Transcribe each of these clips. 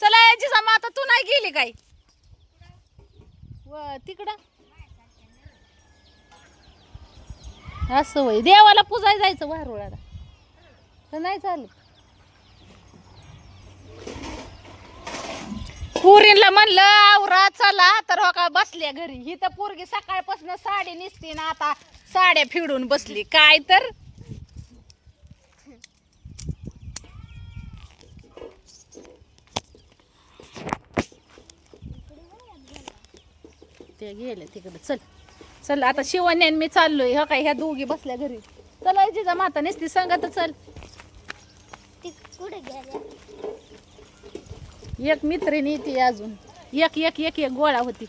चला याची जमा आता तू नाही गेली काय तिकडं असं वय देवाला पूजाय जायचं वारुळाला तर नाही चालत. पुरीला म्हणलं आवरा चला तर हो का बसल्या घरी. ही तर पोरगी सकाळपासून साडी नेसती ना आता साड्या फिडून बसली काय तर. ते गेले तिकडे. चल चल आता शिवण्या मी चाललोय. हो काय ह्या दोघी बसल्या घरी. चला जिजा माता नेसती सांगत चल. कुठे गेल्या? एक मैत्रीण येते अजून. एक एक एक एक गोळा होती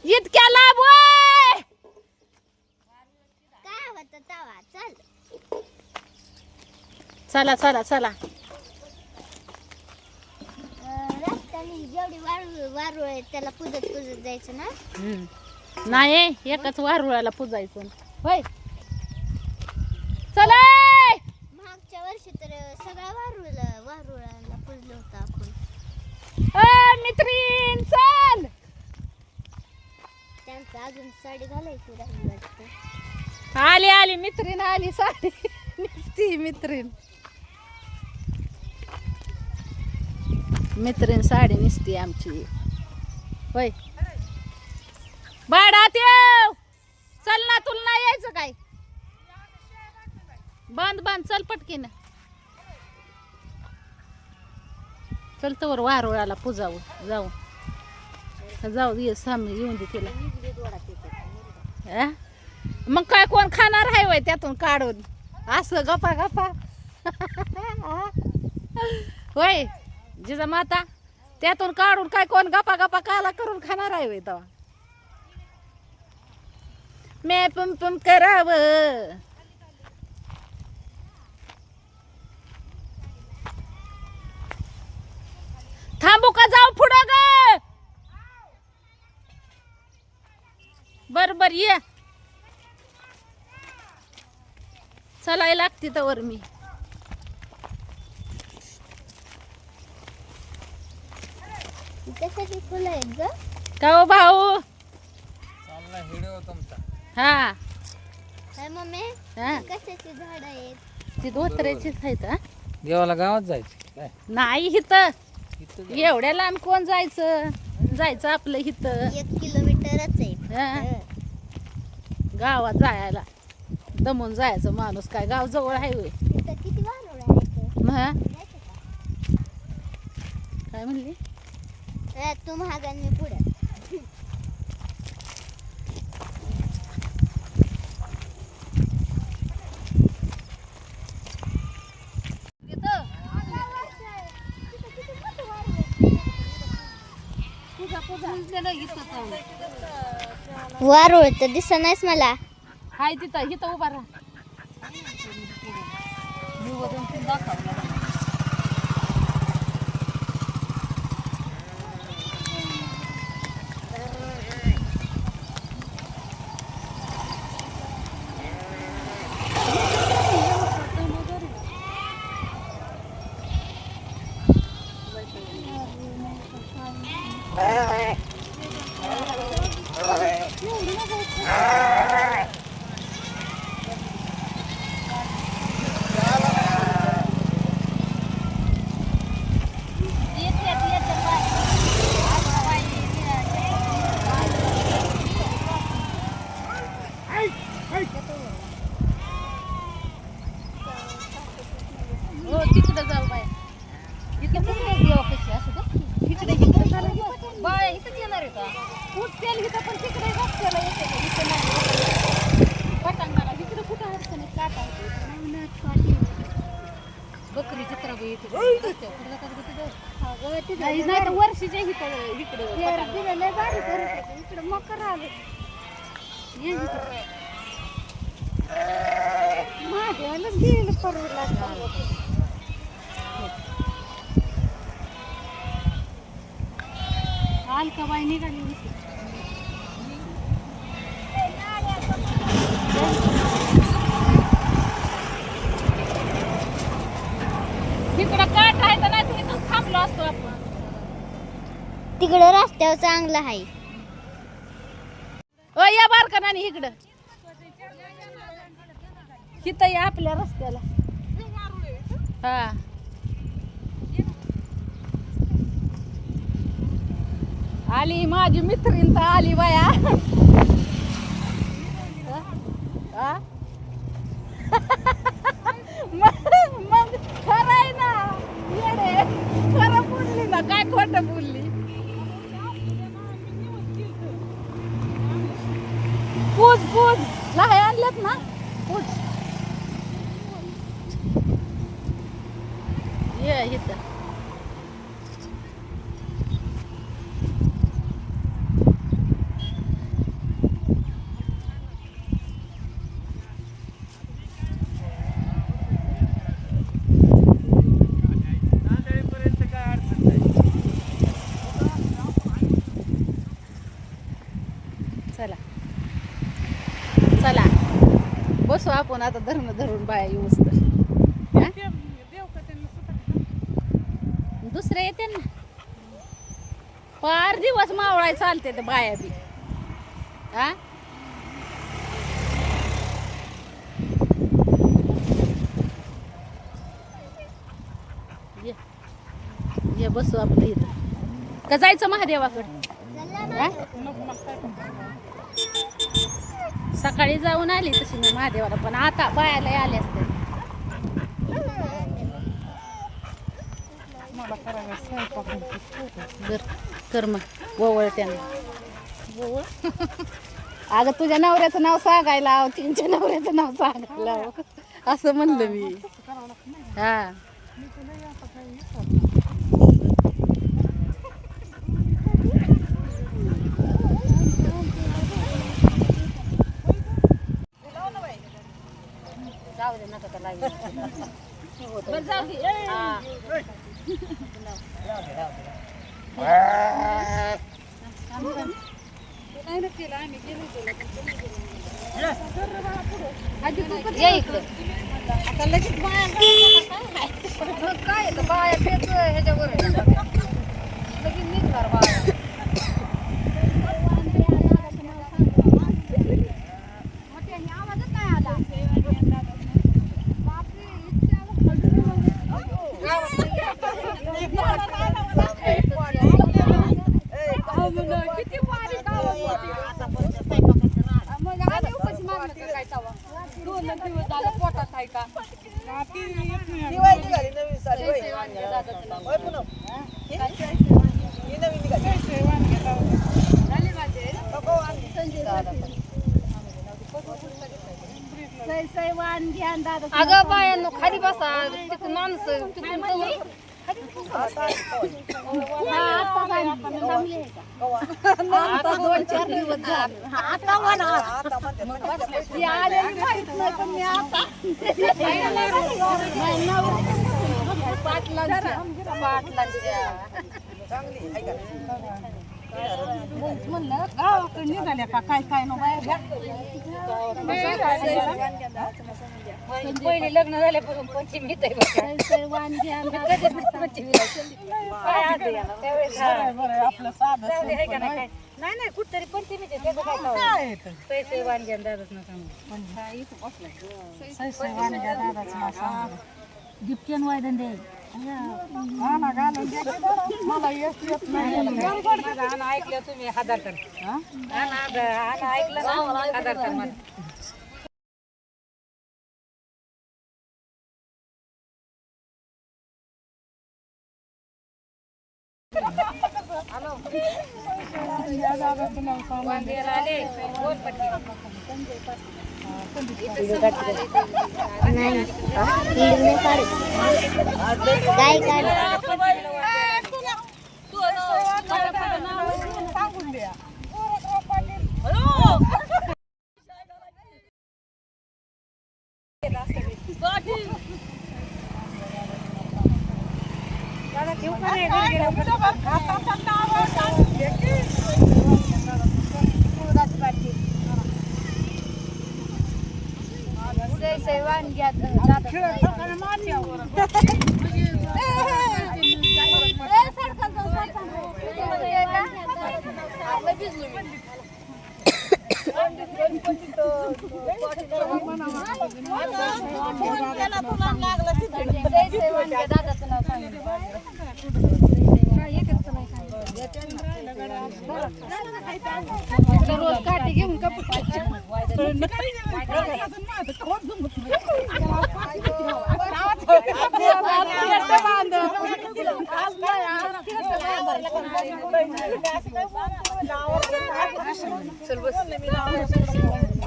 इतक्या लाभ होय. काय होतं तवा? चल चला चला चला. रस्त्याने जेवढी वारुळ आहे त्याला पूजत पूजत जायचं ना. नाही एकाच वारुळाला पूजायचं होय. चला मागच्या वर्षी तर सगळ्या वारुळाला पूजलं होतं आपण. मैत्रीण चल. त्यांचं अजून साडी घालायची राहिली वाटतं. आली आली मैत्रीण आली साडी ती मैत्रीण. मैत्रीण साडी निसती आमची होय. बाडात येऊ चल ना तुला नाही यायचं काय. बांध बांध चल पटकीन. चल तर वारुळाला पूजाऊ जाऊ जाऊ ये सामने येऊन दे तिला. मग काय कोण खाणार आहे वय त्यातून काढून असं गप्पा गप्पा होय जिजा माता. त्यातून काढून काय कोण गप्पा गप्पा काला करून खाणार आहे वय तेव्हा. मैं पम पम कराव. थांबू का जाऊ पुढं ग. बर बर ये. चलाय लागते तर मी. कशाची फुलं आहेत ग? का हो भाऊ. चालला व्हिडिओ तुमचा. हा काय मम्मी? हा कशाची झाड आहेत? ती धोत्र्याचीच आहेत हा. देवाला गावात जायचं काय नाही इथं इथं एवढ्या लांब कोण जायचं. जायचं आपलं इथं 1 किलोमीटरच आहे हा. फक्त. गावात जायला दमून जायचं माणूस काय गाव जवळ आहे होय. तिथं किती वारुळ आहेत हा माहिती का? काय म्हणली. तू महाग आणि मी पुढे. वारुळ तर दिसत नाहीस मला. हाय तिथं इथं उभा राहा. हो तिकडे जाऊ बाय. इथं कुठे देवा कशी असं बघ. इकडे इकडे झालं बाय इथंच येणार आहे का. ऊस तेल इथं पण तिकडे रस्त्याला येते का इथं नाही. पटांगणाला इकडे कुठं अडचण आहे काटा बकरी चित्र येते नाही तर वर्षीच्या इकडे इकडे इकडे मकर आले. माझ्याला गेलं परवडला. अलकाबाई निघाली तिकडं काट आहे तर नाही तुम्ही थांबलो असतो आपण. तिकडे रस्त्यावर चांगलं आहे. ओ या बारकानाने इकडं हिथं या आपल्या रस्त्याला. हा आली माझी मित्रीण तर आली बाया. हा? मग खरं आहे ना येडे, खरं बोलली ना काय खोटं बोलली. पूज लहाय आणल्यात ना पूज. ये इथं चला चला बसू आपण आता धरून बाया येऊस तर. हा? दुसरे येते ना फार दिवस मावळाय चालते ते बाया बी. हा ये बसू आपलं इथं का जायचं महादेवाकडे. हा? सकाळी जाऊन आली तशी मी महादेवाला पण आता बायाला आले असते. कर मग ववळ त्यानं. अगं तुझ्या नवऱ्याचं नाव सांगायला हवं, तिच्या नवऱ्याचं नाव सांगायला हवं असं म्हणलं मी. हा जाऊ दे नका त्याला जाऊ दे. या इकडं आता लगेच बाया काय बाया तेच ह्याच्यावर लगेच निघणार बाया. आवाजच नाही आला. अगं बायांनो खाली बसा तिथं माणसं आता 2-4 दिवस झाले. आता म्हणलं गावाकडे निघाल्या का काय काय नो बाहेर. पहिले लग्न झाल्यापासून पंचमी नाही कुठतरी पंचमीचे पैसे वाणग्या दादाच गिफ्टन वायदन दे मला ऐकलं तुम्ही हजार कर ऐकलं ना हजार कर मला. काय काय एकाचं नाव सांगितलं रोज काठी घेऊन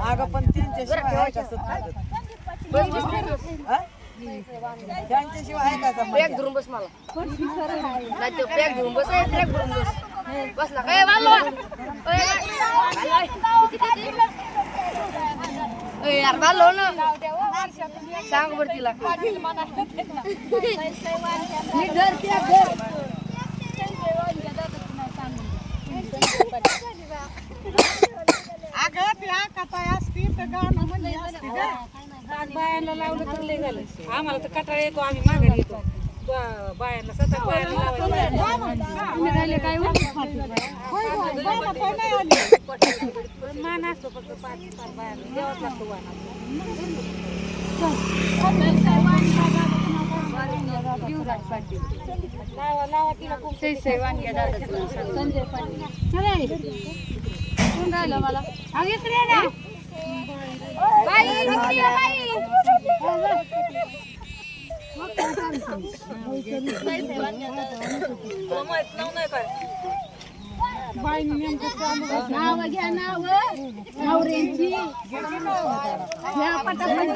अगं पण त्यांच्याशिवाय आहे का सत्ता? त्यांच्याशिवाय आहे का सत्ता? बॅग धरून बस मला नाही तर बॅग धरून बस बॅग धरून बस बसला काय यार बालो ना सांग बर तिला बायांना लावलं तर लय झालं आम्हाला तर कटाळा येतो आम्ही माघारी येतो बायांना सतत बायांना लावायचं काय मान असतो फक्त पाच बायांना द्यावाच लागतो लावा लावा तिला खूप संजय पाटील कोण राहिलं मला इकडे ना बाई इकडे ये बाई नाव घ्या नाव नवऱ्यांची घ्या पटापट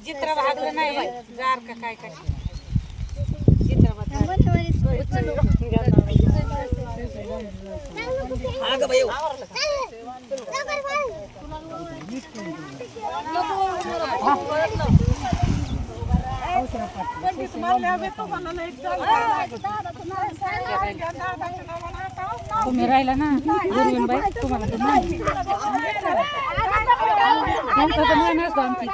चित्र भागलं नाही बाई जार का काय काय तुम्ही राहिला ना गुरुवीन बाई तुम्हाला तर नाही नंतर तर नाही नसतो आमची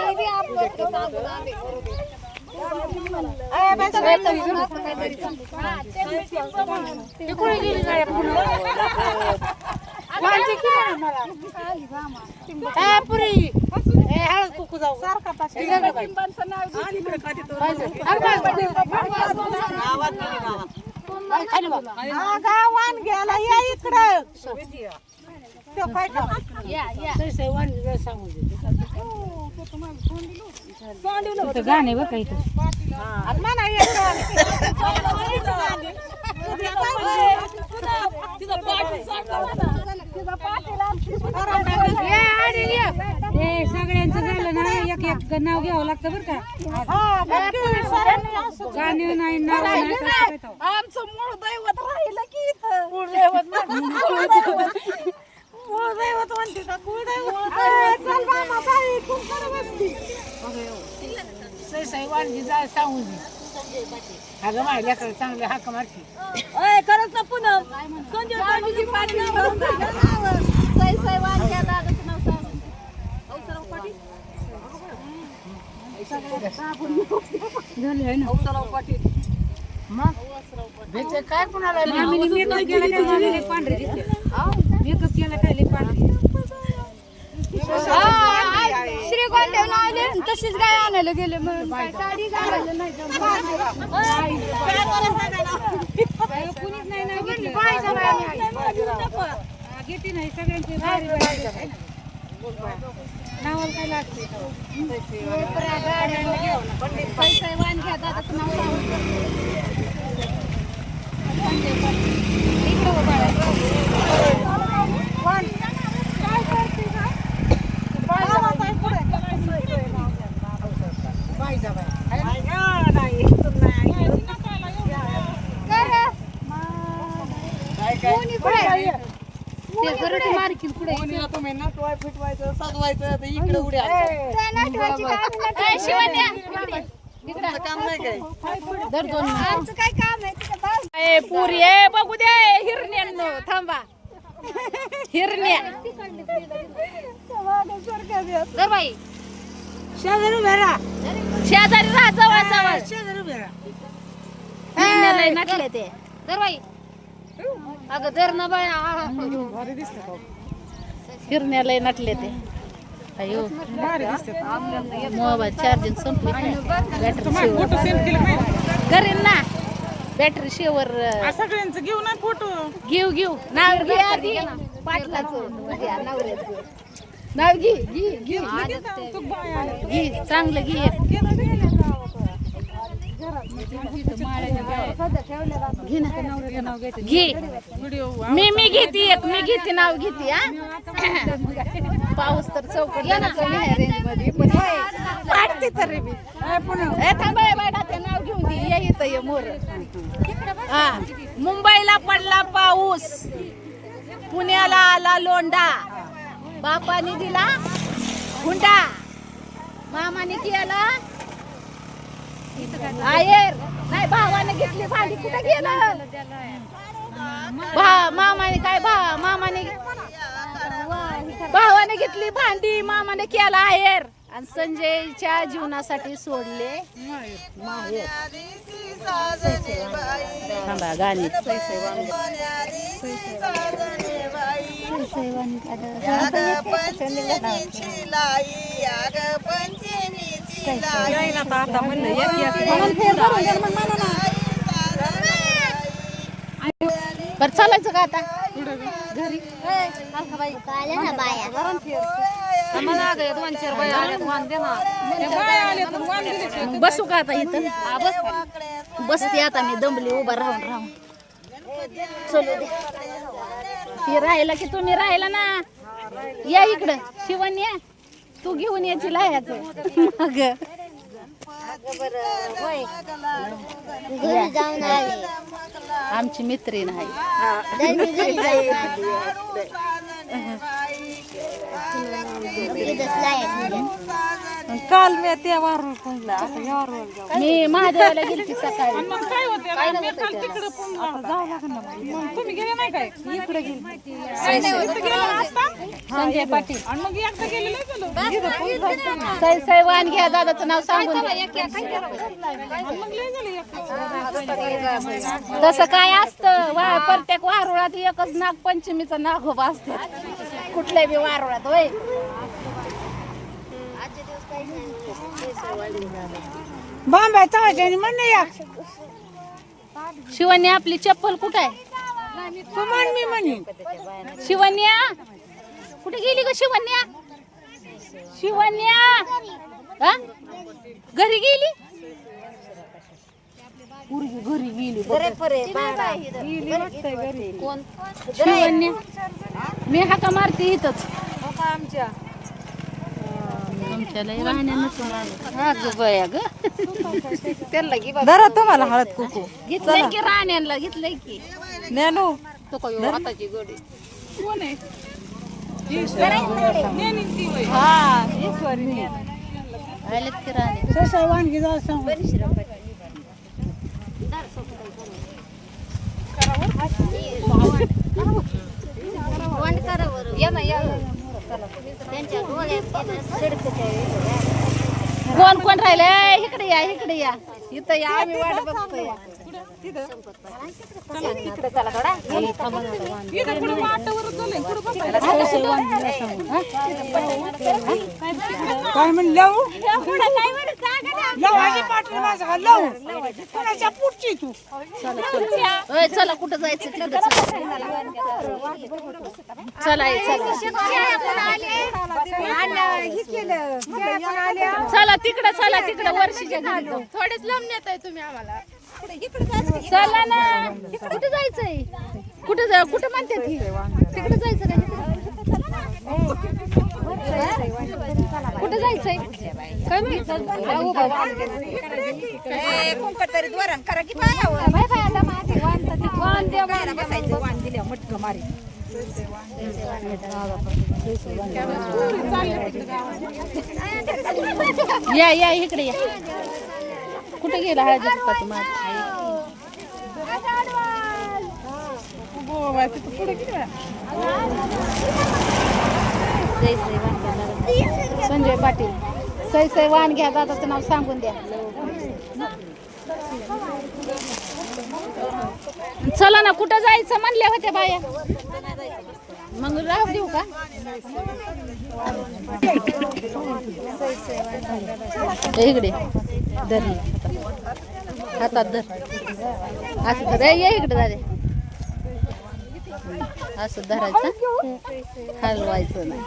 काही आपलं गावान गेला या इकडं गाणे बघ काही सगळ्यांचं झालं ना एक एक नाव घ्यावं लागतं बरं का गाणे नाही नाव नाही आमचं मूळ दैवत राहिलं की इथं कुळदैवत म्हणते का कुळदैवत वाणगी जाय सांगून अगं माझ्या लेकरं चांगले हाक मारते करत ना पूनम संजय पाटील वाणग्या दादाचं नाव सांग औसराव पाटील झाले आहे ना औसराव पाटील भेटे काय कोणाला मेकअप केला काय पांढरे दिसते मेकअप केला काय लय पांढरे श्रीगोंड आले तशीच गाय आणायला गेले म्हणून काय साडी घालायला नाही कुणीच नाही ना घेते नाही सगळ्यांचे नावाला काय लागते पैसा वाण घ्या दादाचं नाव मारकील पुढे तुम्ही नटवाय फिटवायचं सजवायचं तर इकडे उड्या काम नाही काय आमचं काय काम आहे पुरी बघू दे हिरण्यांनो थांबा हिरण्या दर बाई शेजारी भेरा शेजारी राहा जवळ जवळ फिरण्याला नटले ते दर बाई अगं दर ना बाय फिरण्याला नटले ते अयो मोबाईल चार्जिंग संपली बॅटरी करेन ना बॅटरी शेवर सगळ्यांचं घेऊ ना फोटो घेऊ नाव घे आधी पाटलाचं नवऱ्याचं नाव घे घे चांगलं घे घे ना घे मी घेते एक मी घेते नाव घेते हा पाऊस तर चौकट रेंज मध्ये पाडते तरी मी थांबा बायडा ते नाव घेऊन दे ये इथं ये मोर हा मुंबईला पडला पाऊस पुण्याला आला लोंढा बापाने दिला हुंडा मामाने केला आयर नाही भावाने घेतली भांडी कुठे गेलं मामाने काय भावाने घेतली भांडी मामाने केला आयर आणि संजयच्या जीवनासाठी सोडले माहेर थांबा गाणी बर चालायचं का आता घरी आल्या ना बाया आम्हाला दोन चार बाय आले मग बसू का आता इथं बसते आता मी दमली उभा राहून चलू दे ती राहिला की तुम्ही राहिला ना या इकडं शिवण या तू घेऊन यायची लायाचं मग घरी जाऊन आले आमची मैत्रीण आहे घरी जाऊन काल मी त्या वारून मी महादेवाला गेली सकाळी तुम्ही गेले नाही काय इकडे संजय पाटील आणि मग एकदा गेलेलं सै वाण घ्या दादाचं नाव सांगून तसं काय असतं प्रत्येक वारुळात एकच नागपंचमीचं नागोबा असतं कुठल्या बी वारुळात होय बांबाय चावायचे म्हण या शिवण्या आपली चप्पल कुठं आहे तू म्हण मी म्हणे शिवण्या कुठे गेली ग शिवण्या हा? घरी गेली घरी गेली शिवण्या मी हाका मारते इथंच जरा तुम्हाला हळद कुकू घेतलंय की राण्यांना घेतलंय की नेनू हाताची गोडी हा आलेत की राणे वानगी जाऊ सांग वंड करा बरं या ना या त्यांच्या डोळ्यात कोण कोण राहिले इकडे या इथं या आम्ही वाट बघतोय तिकडे चला थोडा काय म्हणलं लावायची पाटली माझा लावू कोणाच्या पुढची तू चला कुठं जायचं तिकडे चला तिकडे वर्षीच्या घरी जाऊ. थोडेच लांब नेत आहे तुम्ही आम्हाला चला ना कुठं जायचंय कुठं म्हणते ती तिकडे जायचं का कुठं जायचंय काय माहित तरी द्वारण करा की या इकडे या कुठे गेला हळदी कुंकाचं मार संजय पाटील सई सई वाण घ्या दादाचं नाव सांगून द्या. चला ना कुठं जायचं म्हणल्या होत्या बाया. मग राहू देऊ का? इकडे धर हातात धर असं धर ये इकडे दादे असं धरायचं हलवायचं नाही.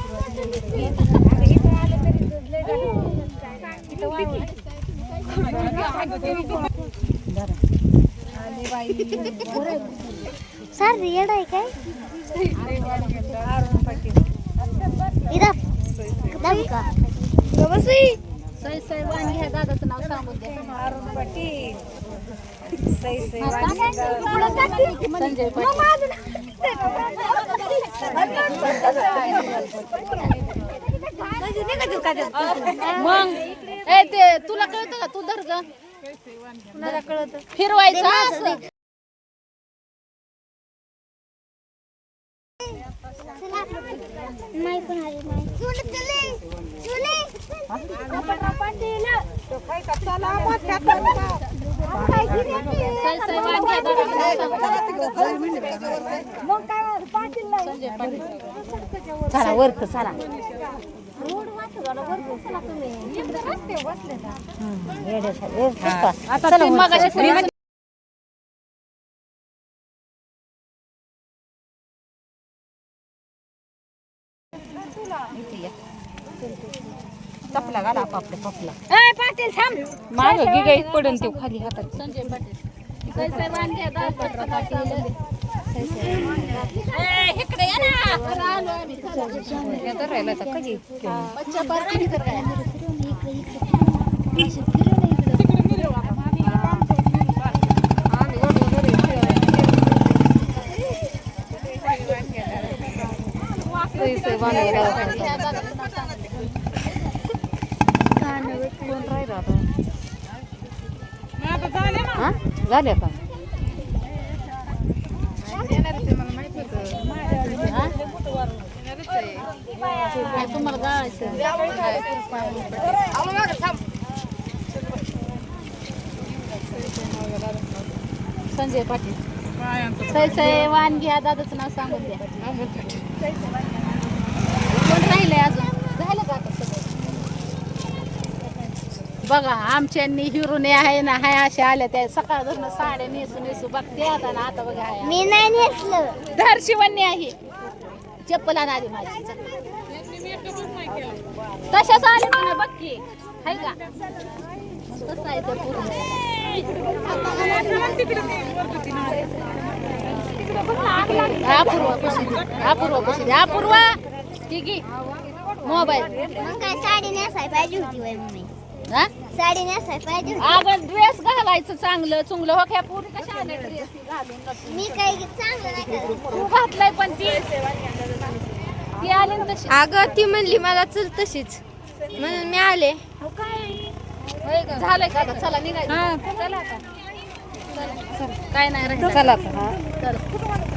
सारखी येड आहे काय सई सई वाण घ्या दादाचं नाव सांगून द्या. संजय मग ए ते तुला कळतं का? तू धर ग कळत फिरवायचं असं. नाही पण आली नाही सई सई वाण घ्या दादाचं नाव सांगून द्या. संजय पाटील चला वरक चला. आता ते मगाशी पुढे चपला घाला आपापल्या पपला. पाटील थांब माग गी गाई पडून ते खाली हातात. संजय पाटील सई सई वाण घ्या दादाचं पाटील. इकडे या ना. आलो आम्ही. राहिला तर कधी बच्चा पार्टी कर काय झाले का? तुम्हाला गाळायचं. संजय पाटील सई सई वाण घ्या दादाचं नाव सांगून द्या. कोण राहिलंय अजून? झालं का आता सगळं? बघा आमच्यांनी हिरोने आहे ना हाय अशा आल्या त्या सकाळ धरून साड्या नेसू नेसू बघते आता ना. आता बघा हाय मी नाही नेसलं धर शिवण्य आहे. चप्पल आली माझी तशाच आले म्हणा बघ की हाय का कसं आहे ते पूर्ण. अपूर्वा कशी अपूर्वा ठीक आहे मोबाईल. मग काय साडी नेसाय पाहिजे होती वय मम्मी. हा साडी नेसाय पाहिजे होती. अगं ड्रेस घालायचं चांगलं चुंगलं हो ख्या पूर्ण कशा आल्या ड्रेस घालून. मी काही चांगलं नाही करत. तू घातलाय पण ती आली ना तशी. अगं ती म्हणली मला चल तशीच म्हणून मी आले. झालंय का आता? चला निघायचं. चला आता काय नाही राहिलं. चला चला